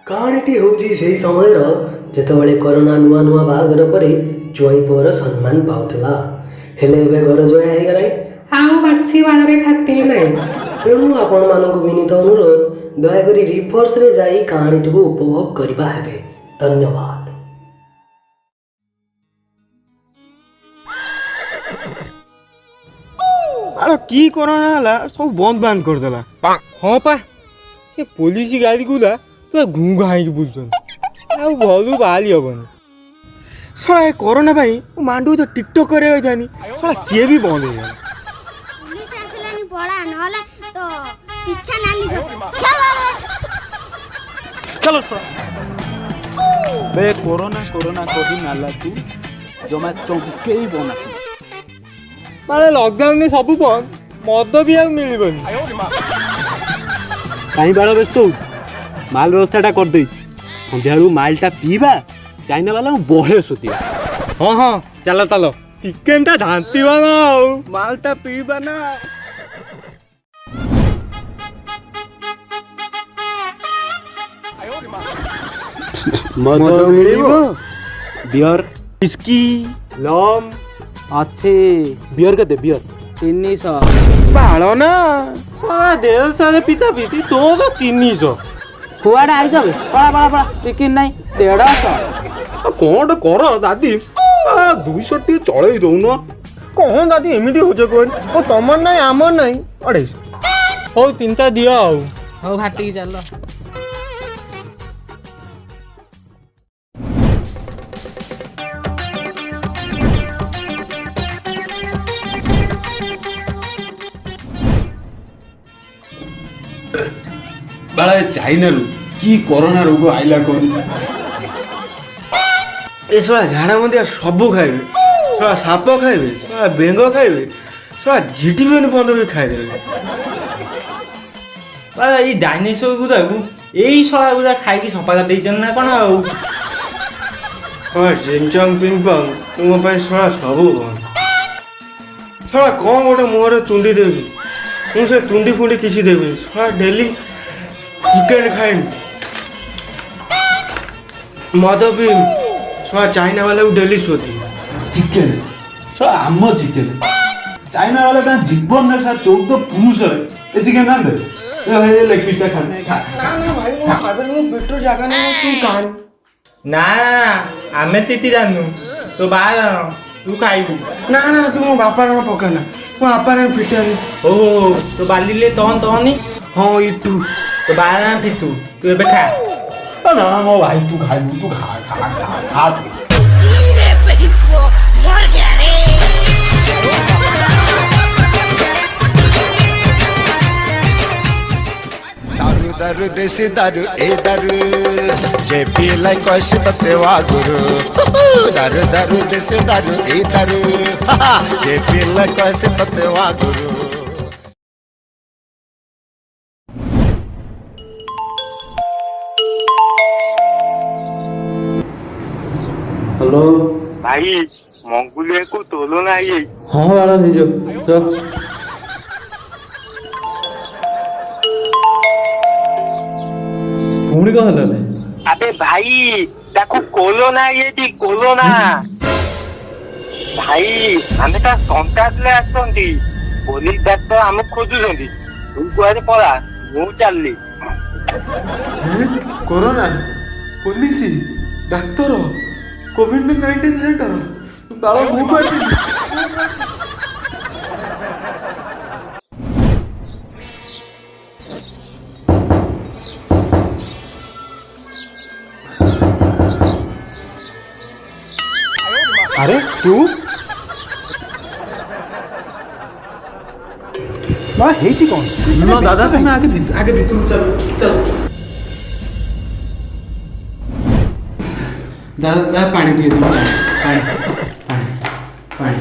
କାହାଣୀଟି ହେଉଛି ସେହି ସମୟର ଯେତେବେଳେ କରୋନା ନୂଆ ନୂଆ ବାହାଘର ପରେ ଜ୍ୱାଇଁ ପୁଅର ସମ୍ମାନ ପାଉଥିଲା। ହେଲେ ଏବେ ଘର ଜ୍ୱାଇଁ ହେଇଗଲାଣି, ଆଉ ବାସି ବାଳରେ ଖାତିର ନାହିଁ। ତେଣୁ ଆପଣମାନଙ୍କୁ ବିନୀତ ଅନୁରୋଧ, ଦୟାକରି ରିଭର୍ସରେ ଯାଇ କାହାଣୀଟିକୁ ଉପଭୋଗ କରିବା ହେବେ। ଧନ୍ୟବାଦ। ଆରେ କି କରୋନା ହେଲା ସବୁ ବନ୍ଦ ବାନ୍ଦ କରିଦେଲା। ହଁ ପା ସେ ପୋଲିସ ଗାଡ଼ି ଗୁଡ଼ା ପୁରା ଘୁଁ ଘା ହେଇକି ବୁଲୁଛନ୍ତି, ଆଉ ଘରୁ ବାହାରି ହବନି। ଶଳା ଏ କରୋନା ପାଇଁ ମାଣ୍ଡୁ ତ ଟିକଟକ୍ କରିବାକୁ ଯାଇଥାନି, ଶଳା ସିଏ ବି ବନ୍ଦ ହେଇଗଲା। पुलिस आसलानी पड़ा नहले तो पीछा नाली दो चलो बे कोरोना कोरोना कही नाला तू जमा चौके ही बना ମାନେ ଲକଡାଉନରେ ସବୁ ବନ୍ଦ, ମଦ ବି ଆଉ ମିଳିବନି। कहीं बाड़ व्यस्त हो माल व्यवस्थाटा कर देछि संध्या मालटा पीवा चाइना वाला बहे सुतिया। ହଁ ହଁ ଚାଲ ଚାଲ ଟିକେ ଏନ୍ତା ଧାନ୍ତିବା ନା, ଆଉ ମାଲଟା ପିଇବା ନା। मद मिलिब बियर विस्की लम ଅଛି बियर के दे बियर 300 ବାଳ ନା, ଶଳା 150 ପିତା ପିତି 300। କୁଆଡ଼େ ଆଇଛ ବେ? ପଳା ପଳା ପଳା, ବିକିରି ନାହିଁ 150। କଣ କର ଦାଦି 200 ଟିକେ ଚଳେଇ ଦଉନ। କଣ ଦାଦି ଏମିତି ହଉଛ କୁହନି? ଓ ତମର ନାହିଁ ଆମର ନାହିଁ 250। ହଉ ତିନିଟା ଦିଅ ଆଉ। ହଉ ଭାଟିକି ଚାଲ। बाला चाइना रु की कोरोना रोग आइला कोन ए शଳा ଝାଡ଼ା ମନ୍ଦିଆ ସବୁ ଖାଇବେ, ଶଳା ସାପ ଖାଇବେ, ଶଳା ବେଙ୍ଗ ଖାଇବେ, ଶଳା ଝିଟିପିନ ପନ୍ଦ ବି ଖାଇଦେବେ। ଏଇ ଡାଇନୋସର ଗୁଡ଼ାକୁ ଏଇ ଶଳା ଗୁଡ଼ା ଖାଇକି ସଫା କରିଦେଇଛନ୍ତି ନା କ'ଣ ଆଉ। ଶଳା ଚିଙ୍ଗଚଙ୍ଗ ପିଙ୍ଗପଙ୍ଗ ତୁମ ପାଇଁ ଶଳା ସବୁ ବନ୍ଦ। ଶଳା କ'ଣ ଗୋଟେ ମୁହଁରେ ତୁଣ୍ଡି ଦେବି, ମୁଁ ସେ ତୁଣ୍ଡି ଫୁଣ୍ଡି କିଛି ଦେବିନି। ଶଳା ଡେଲି ଚିକେନ ଖାଇବି, ମଦ ପିଇବି, ଶଳା ଚାଇନା ବାଲାକୁ ଡେଲି ଶୋଧିବି। चिकेन सो आम चिकेन चाइना वाला का जीवन में सा 14 पुरुष है ए चिकेन ना दे ए भाई लेग पीस खा खा ନା ନା ଭାଇ ମୁଁ ଖାଇବାରେ ମୁଁ ପେଟର ଜାଗା ନାହିଁ, ତୁ କାନ। ନା ଆମେ ତିତି ଜାଣିନୁ ତୋ ବାହା ଜାଣ, ତୁ ଖାଇବୁ। ନା ନା ତୁ ମୋ ବାପାର ପକାନା, ମୋ ବାପାର ଫିଟାନି। ହଉ ହଉ ତୋ ବାଲିଲେ ତହନି ହଁ ଇଟୁ ତୋ ବାହା ଜାଣ ଫିତୁ, ତୁ ଏବେ ଖା। ना मो भाई तू खाइबू तू खा खा खा खा दारू दारू देसी दारू ए दारू जे पीला कष बतेवा गुरु दारू दारू देसी दारू ए दारू जे पीला कष बतेवा गुरु। हेलो ଭାଇ ମଙ୍ଗୁଲିଆକୁ ତୋଲ ନାହିଁ। ହଁ ବାଳ ହେଇଯିବ ତ ପୁଣି କ'ଣ ହେଲା? ଆବେ ଭାଇ ତାକୁ କୋଲୋନା ହେଇଯାଇଛି, କୋଲୋନା। ଭାଇ ଆମେ ତା ସନ୍ତାନରେ ଆସିଛନ୍ତି, ପୋଲିସ ଡାକ୍ତର ଆମକୁ ଖୋଜୁଛନ୍ତି। ତୁ କୁଆଡେ ପଳା, ମୁଁ ଚାଲିଲି। कोरोना पुलिस डाक्तर कोविड-19 सेंटर बाଳ ମୁଁ କରିଛି। अरे तू ବାଳ ହେଇଛି କ'ଣ? ना दादा तुम आगे भीतर चलो चलो दादा पानी दिए दो पानी पानी पानी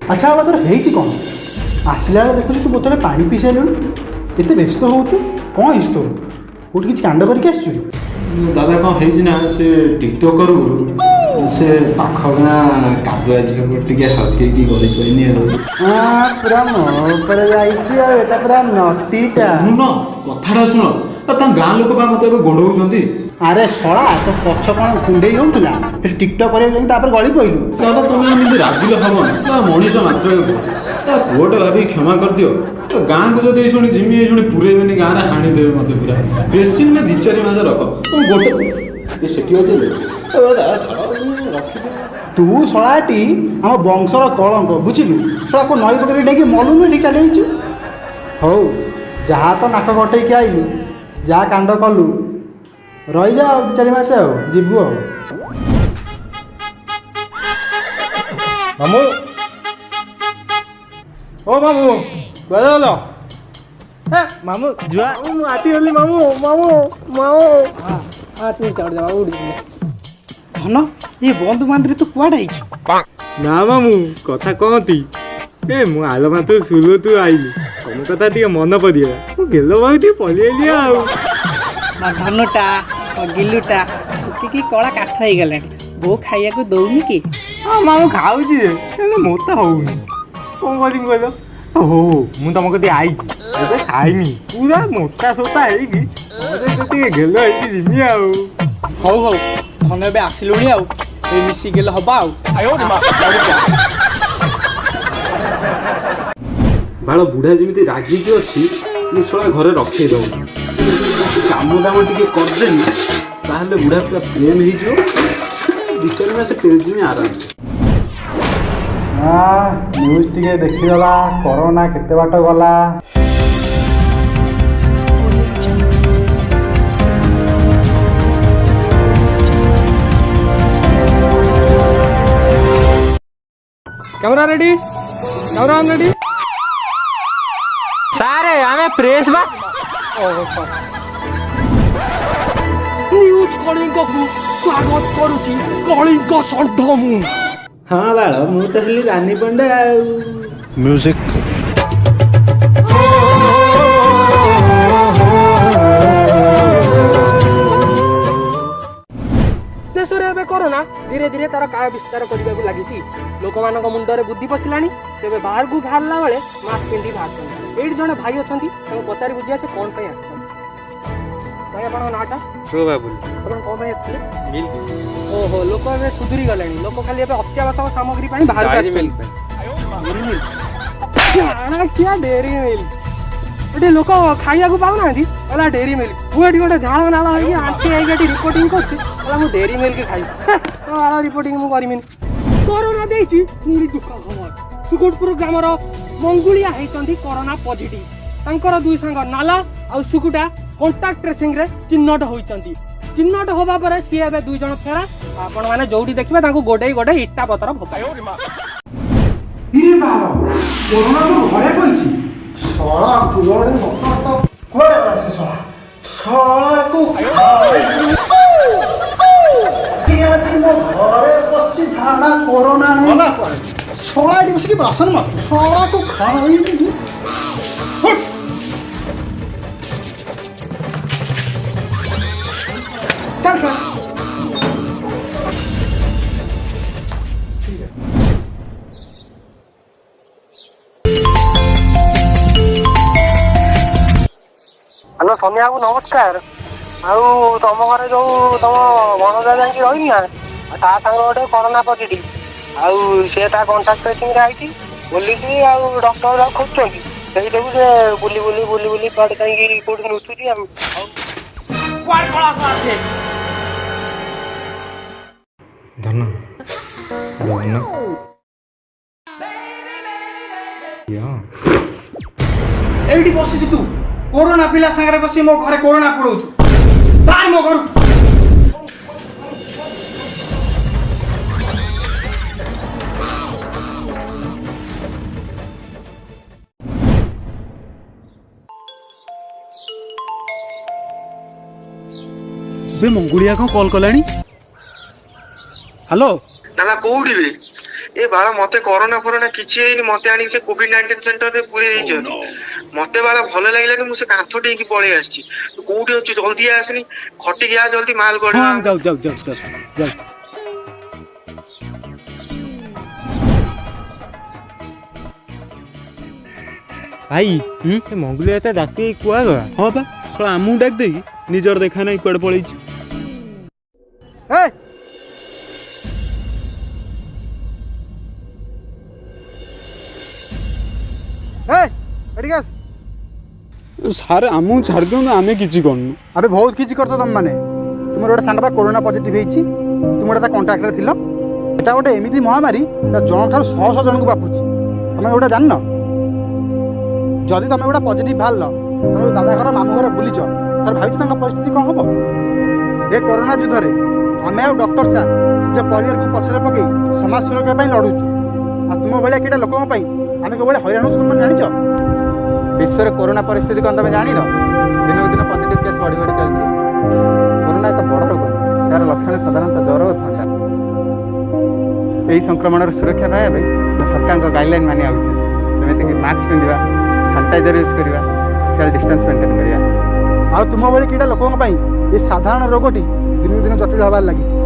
ଆଚ୍ଛା ବାବା ତୋର ହେଇଛି କ'ଣ? ଆସିଲା ବେଳେ ଦେଖୁଛୁ ତୁ ବୋତଲରେ ପାଣି ପିଇ ସାରିଲୁଣି, ଏତେ ବ୍ୟସ୍ତ ହେଉଛୁ କ'ଣ ହେଇଛି ତୋର? କେଉଁଠି କିଛି କାଣ୍ଡ କରିକି ଆସିଛୁ? दादा कौन है ना से टिकटॉकर ସେ ପାଖ ଗାଁ କାଦୁଆ ଝିଅ ଟିକେ ହକେଇକି ଗଳି ପାଇନି ଆଉ ପୁରା ମୋ ଉପରେ ଯାଇଛି ଆଉ ଏଟା ପୁରା ନଟିଟା। ଶୁଣ କଥାଟା ଶୁଣ ତାଙ୍କ ଗାଁ ଲୋକ ବା ମତେ ଏବେ ଗୋଡଉଛନ୍ତି। ଆରେ ଶଳା ତୋ ପଛ କ'ଣ କୁଣ୍ଡେଇ ହଉଥିଲା ସେଠି ଟିକଟକ୍ କରିବାକୁ ଯାଇକି ତାପରେ ଗଳି ପଇଲୁ। ଦାଦା ତମେ ଏମିତି ରାଗିଲେ ହବ ନା ମଣିଷ ମାତ୍ର ତା ପୁଅଟା ଭାବିକି କ୍ଷମା କରିଦିଅ। ଗାଁକୁ ଯଦି ଶୁଣି ଜିମି ଶୁଣି ପୁରେଇବେନି ଗାଁରେ ହାଣିଦେବେ ମତେ ପୁରା ବେଶୀ ନା 2-4 ମାସ ରଖ ଗୋଟେ ସେଠି ଅଛି ରଖିଦିଅ। ତୁ ଶଳାଟି ଆମ ବଂଶର କଳଙ୍କ ବୁଝିଲୁ। ଶଳା କୋଉ ନଈ ପକେଇ ଡେଇଁକି ମଲୁନୁ ଏଠି ଚାଲି ଯାଇଛୁ। ହଉ ଯାହା ତ ନାକ କଟେଇକି ଆଇଲୁ ଯାହା କାଣ୍ଡ କଲୁ ରହିଯା ଆଉ 2-4 ମାସ ଆଉ ଯିବୁ ଆଉ। ମାମୁଁ ଓ ମାମୁଁ କୁଆଡ଼େ ଗଲ? ମାମୁଁ ଯୁଆ ମୁଁ ଆସିଗଲି ମାମୁଁ ମାମୁଁ ମାମୁଁ ଧନ ଏ ବନ୍ଧୁ ବାନ୍ଧରେ ତୁ କୁଆଡ଼େ ହେଇଛୁ? ନା ମାମୁଁ କଥା କହନ୍ତି ଏ ମୁଁ ଆଲ ମାତ୍ର ସୁଲ ତୁ ଆଇଲି ତମ କଥା ଟିକେ ମନେ ପଡ଼ିଗଲା ମୁଁ ଗେଲ ଭାଇ ଟିକେ ପଳେଇଲି ଆଉ। ଧନୁଟା ଗିଲୁଟା ଶୁଖିକି କଳା କାଠ ହେଇଗଲାଣି। ବୋଉ ଖାଇବାକୁ ଦଉନି କି? ହଁ ମାମୁଁ ଖାଉଛି ଯେ ହେଲେ ମୋତେ ହଉନି କ'ଣ କରିବି କହିଲ। ହଉ ମୁଁ ତମ କତିକି ଆଇଛି ଏବେ ଖାଇନି ପୁରା ମୋଟା ସୋଟା ହେଇକି ଟିକେ ଗେଲ ହେଇକି ଯିବି ଆଉ। ହଉ ହଉ ଧନ ଏବେ ଆସିଲୁଣି ଆଉ ଏ ମିଶିଗଲେ ହବା ଆଉ। ବାଳ ବୁଢ଼ା ଯେମିତି ରାଗିକି ଅଛି ଶଳା ଘରେ ରଖେଇ ଦବ କାମ ଦାମ ଟିକେ କରିଦେନି ତାହେଲେ ବୁଢ଼ା ପୁରା ପ୍ରେମ ହେଇଯିବ 2-4 ମାସ ଫେରିଯିବି ଆରାମସେ। ନ୍ୟୁଜ୍ ଟିକେ ଦେଖିଦେବା କରୋନା କେତେ ବାଟ ଗଲା। Camera ready camera on ready ସାରେ ଆମେ ପ୍ରେସ୍ ବା ନ୍ୟୁଜ୍ କଳିଙ୍ଗକୁ ସ୍ୱାଗତ କରୁଛି କଳିଙ୍ଗ ଷଣ୍ଢ ମୁଁ। ହଁ ବାଳ ମୁଁ ତ ହେଲି ରାନୀ ପଣ୍ଡା ଆଉ। ମ୍ୟୁଜିକ୍ ଦେଶରେ ଏବେ କରୋନା ଧୀରେ ଧୀରେ ତାର କାୟ ବିସ୍ତାର କରିବାକୁ ଲାଗିଛି। ଲୋକମାନଙ୍କ ମୁଣ୍ଡରେ ବୁଦ୍ଧି ପଶିଲାଣି। ସେ ଏବେ ବାହାରକୁ ବାହାରିଲା ବେଳେ ମାସ୍କ ପିନ୍ଧି ବାହାରୁଛନ୍ତି। ଏଇଠି ଜଣେ ଭାଇ ଅଛନ୍ତି ତାଙ୍କୁ ପଚାରି ବୁଝିବା ସେ କ'ଣ ପାଇଁ ଆସିଛନ୍ତି। ଭାଇ ଆପଣଙ୍କ ନାଁଟା? ବାବୁଲ ଆପଣ କ'ଣ ପାଇଁ ଆସିଥିଲେ? ଓହୋ ଲୋକ ଏବେ ସୁଧୁରି ଗଲେଣି। ଲୋକ ଖାଲି ଏବେ ଅତ୍ୟାବଶ୍ୟକ ସାମଗ୍ରୀ ପାଇଁ ବାହାରକୁ ଆସିଛନ୍ତି। ଡେରି ମିଲ୍ ଏଠି ଲୋକ ଖାଇବାକୁ ପାଉନାହାନ୍ତି ହେଲା ଡେରି ମିଲ୍। ମୁଁ ଏଠି ଗୋଟେ ଝାଳ ନାଳ ହେଇକି ଆଣ୍ଟି ହେଇକି ଏଠି ରିପୋର୍ଟିଂ କରୁଛି ହେଲା ମୁଁ ଡେରି ମିଲ୍କ ଖାଇବି ରିପୋର୍ଟିଂ ମୁଁ କରିବିନି। କରୋନା ଦେଇଛି ପୁଣି ଦୁଃଖ ଖବର। ସୁକୁଟପୁର ଗ୍ରାମର ମଙ୍ଗୁଳିଆ ହେଇଛନ୍ତି କରୋନା ପଜିଟିଭ। ତାଙ୍କର 2 ସାଙ୍ଗ ନାଲା ଆଉ ସୁକୁଟା କଣ୍ଟାକ୍ଟ ଟ୍ରେସିଂରେ ଚିହ୍ନଟ ହୋଇଛନ୍ତି। ଚିହ୍ନଟ ହେବା ପରେ ସିଏ ଏବେ 2 ଜଣ ଫେରା। ଆପଣମାନେ ଯୋଉଠି ଦେଖିବେ ତାଙ୍କୁ ଗୋଡ଼େଇ ଗୋଡ଼େଇ ଇଟା ପତ୍ର ଭୋପାଇ। ଇରେ ବାଳ କରୋନା ଆମ ଘରେ କହିଛି। ଶଳା କୁଆଡ଼େ କୁଆଡ଼େ ଗଲା ସେ ଶଳା ଶଳାକୁ ମୋ ଘରେ ବସିଛି ଝାଡ଼ା କରୋନା ନେଲା ଶଳା ଏଠି ବସିକି ବାସନ ମାରୁଛୁ ଶଳାକୁ ଖାଇବି। ଚାଲ ହ୍ୟାଲୋ ସୌମ୍ୟ ବାବୁ ନମସ୍କାର। ଆଉ ତମ ଘରେ ଯୋଉ ତମ ଭଣଜା ଯାଇକି ରହିନି ନା ତା ସାଙ୍ଗ ଗୋଟେ କରୋନା ପଜିଟିଭ ଆଉ ସେ ତା କଣ୍ଟାକ୍ଟ ଟ୍ରେସିଂରେ ଆଇଛି। ପୋଲିସ ଆଉ ଡକ୍ଟର ଯାକ ଖୋଜୁଛନ୍ତି ସେଇ ଯୋଗୁ ସେ ବୁଲି କୁଆଡ଼େ ଯାଇକି କୋଉଠି ନୁଚୁଛି। ଧନ ଏଇଠି ବସିଛୁ ତୁ କୋରୋନା ପିଲା ସାଙ୍ଗରେ ବସି ମୋ ଘରେ କୋରୋନା ପଡ଼ଉଛୁ। ବାହାରି ମୋ ଘରୁ। ବେ ମଙ୍ଗୁଳିଆ କ'ଣ କଲ୍ କଲାଣି? ହ୍ୟାଲୋ ନା କୋଉଠି ବେ ଏ ବାଳ ମତେ କରୋନା ଫରୋନା କିଛି ହେଇନି। ମତେ ଆଣିକି ସେ COVID-19 ସେଣ୍ଟରରେ ପୁରେଇ ଦେଇଛନ୍ତି। ମତେ ବାଳ ଭଲ ଲାଗିଲାନି ମୁଁ ସେ କାନ୍ଥ ଟେଇକି ପଳେଇ ଆସିଛି। ତୁ କୋଉଠି ଅଛୁ ଜଲ୍ଦି ଆସନି ଖଟିକି ଆ ଜଲ୍ଦି ମାଲ ଗଡିବା। ଯାଉ ଭାଇ ସେ ମଙ୍ଗୁଳି ଏତେ ଡାକି କୁଆ ଗଲା ହଁ ପା ଶଳା ଆମକୁ ଡାକି ଦେଇକି ନିଜର ଦେଖା ନାହିଁ କୁଆଡ଼େ ପଳେଇଛି। ଏଠିକି ଆସ। ସାର୍ ଆମକୁ ଛାଡ଼ି ଦିଅନ୍ତୁ ଆମେ କିଛି କରୁନୁ। ଆବେ ବହୁତ କିଛି କରିଛ ତମମାନେ। ତୁମର ଗୋଟେ ସାଙ୍ଗ ବା କରୋନା ପଜିଟିଭ ହେଇଛି, ତୁମ ଗୋଟେ ତା କଣ୍ଟାକ୍ଟରେ ଥିଲ। ଏଟା ଗୋଟେ ଏମିତି ମହାମାରୀ ଜଣଠାରୁ ଶହ ଶହ ଜଣଙ୍କୁ ବାପୁଛି। ତମେ ଗୋଟେ ଜାଣିନ? ଯଦି ତମେ ଗୋଟେ ପଜିଟିଭ ବାହାରିଲ, ତମେ ଦାଦା ଘର ମାମୁଁ ଘର ବୁଲିଛ, ତାର ଭାବିଛ ତାଙ୍କ ପରିସ୍ଥିତି କ'ଣ ହବ? ଏ କରୋନା ଯୁଦ୍ଧରେ ଆମେ ଆଉ ଡକ୍ଟର ସାର୍ ନିଜ ପରିବାରକୁ ପଛରେ ପକାଇ ସମାଜ ସୁରକ୍ଷା ପାଇଁ ଲଢ଼ୁଛୁ। ଆଉ ତୁମ ଭଳିଆ କେଇଟା ଲୋକଙ୍କ ପାଇଁ ଆମେ କେଉଁଭଳି ହଇରାଣ ହେଉଛୁ ତୁମେ ଜାଣିଛ? ବିଶ୍ୱରେ କରୋନା ପରିସ୍ଥିତି କ'ଣ ତମେ ଜାଣିନ? ଦିନକୁ ଦିନ ପଜିଟିଭ କେସ୍ ବଢ଼ି ବଢ଼ି ଚାଲିଛି। କରୋନା ଏକ ବଡ଼ ରୋଗ, ଏହାର ଲକ୍ଷଣ ସାଧାରଣତଃ ଜ୍ୱର ଓ ଥଣ୍ଡା। ଏହି ସଂକ୍ରମଣର ସୁରକ୍ଷା ପାଇବା ପାଇଁ ସରକାରଙ୍କ ଗାଇଡ଼ଲାଇନ୍ ମାନିବା ଉଚିତ, ଯେମିତିକି ମାସ୍କ ପିନ୍ଧିବା, ସାନିଟାଇଜର ୟୁଜ୍ କରିବା, ସୋସିଆଲ ଡିଷ୍ଟାନ୍ସ ମେଣ୍ଟେନ୍ କରିବା। ଆଉ ତୁମ ଭଳି କେଇଟା ଲୋକଙ୍କ ପାଇଁ ଏ ସାଧାରଣ ରୋଗଟି ଦିନକୁ ଦିନ ଜଟିଳ ହେବାରେ ଲାଗିଛି।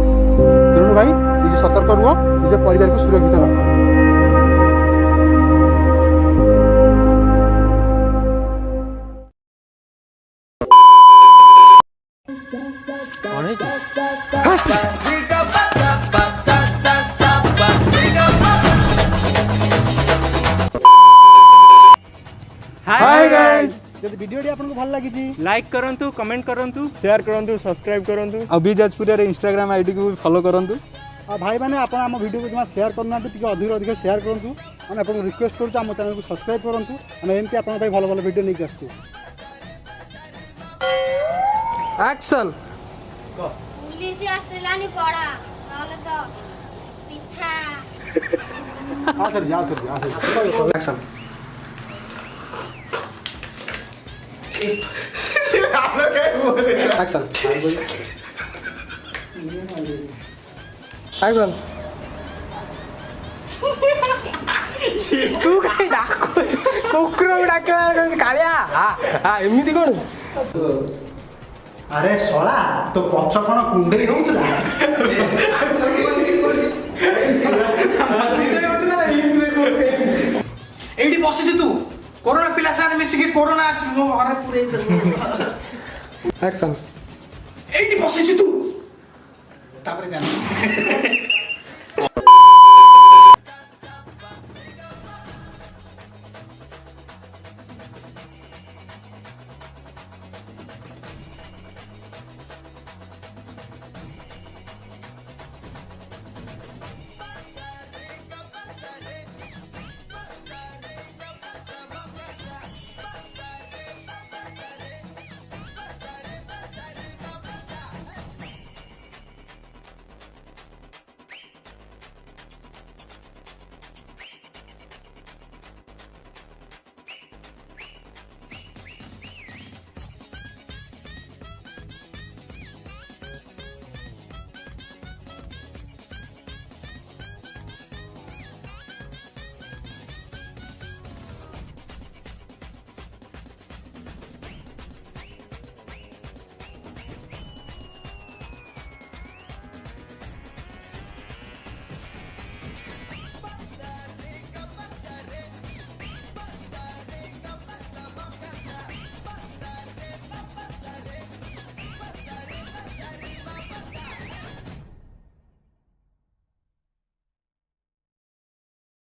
ତେଣୁ ଭାଇ ନିଜେ ସତର୍କ ରୁହ, ନିଜ ପରିବାରକୁ ସୁରକ୍ଷିତ ରଖ। କ'ଣ ହେଇଛି? ହାଇ ଗାଇସ୍, ଯଦି ଭିଡ଼ିଓଟି ଆପଣଙ୍କୁ ଭଲ ଲାଗିଛି ଲାଇକ୍ କରନ୍ତୁ, କମେଣ୍ଟ କରନ୍ତୁ, ସେୟାର କରନ୍ତୁ, ସବସ୍କ୍ରାଇବ୍ କରନ୍ତୁ। ଆଉ ବି ଯାଜପୁରରେ ଇନଷ୍ଟାଗ୍ରାମ ଆଇଡିକୁ ଫଲୋ କରନ୍ତୁ। ଆଉ ଭାଇମାନେ ଆପଣ ଆମ ଭିଡ଼ିଓକୁ ଜମା ସେୟାର କରୁନାହାନ୍ତି, ଟିକେ ଅଧିକ ସେୟାର କରନ୍ତୁ। ଆମେ ଆପଣଙ୍କୁ ରିକ୍ୱେଷ୍ଟ କରୁଛୁ ଆମ ଚ୍ୟାନେଲକୁ ସବସ୍କ୍ରାଇବ୍ କରନ୍ତୁ। ଆମେ ଏମିତି ଆପଣଙ୍କ ପାଇଁ ଭଲ ଭଲ ଭିଡ଼ିଓ ନେଇକି ଆସୁଛୁ। ଆକ୍ସନ୍। पुलिस ଆସିଲାନି ପଡା ନହେଲେ ତ ପିଛା ଆକ୍ସନ୍। ଆକ୍ସନ୍। ଆକ୍ସନ୍। ତୁ କାଇଁ ଡାକୁଛୁ? କୁକୁରକୁ ଡାକିଲା କାଳିଆ ଏମିତି କ'ଣ? ଆରେ ଶଳା ତୋ ପଛ କ'ଣ କୁଣ୍ଡେଇ ହଉଥିଲା? ଏଇଠି ବସିଛୁ ତୁ କରୋନା ପିଲା ସାଙ୍ଗରେ ମିଶିକି କରୋନା ମୋ ଘରେ ପୁରେଇ ଆକ୍ସନ୍। ଏଇଠି ବସିଛୁ ତୁ ତାପରେ ଜାଣି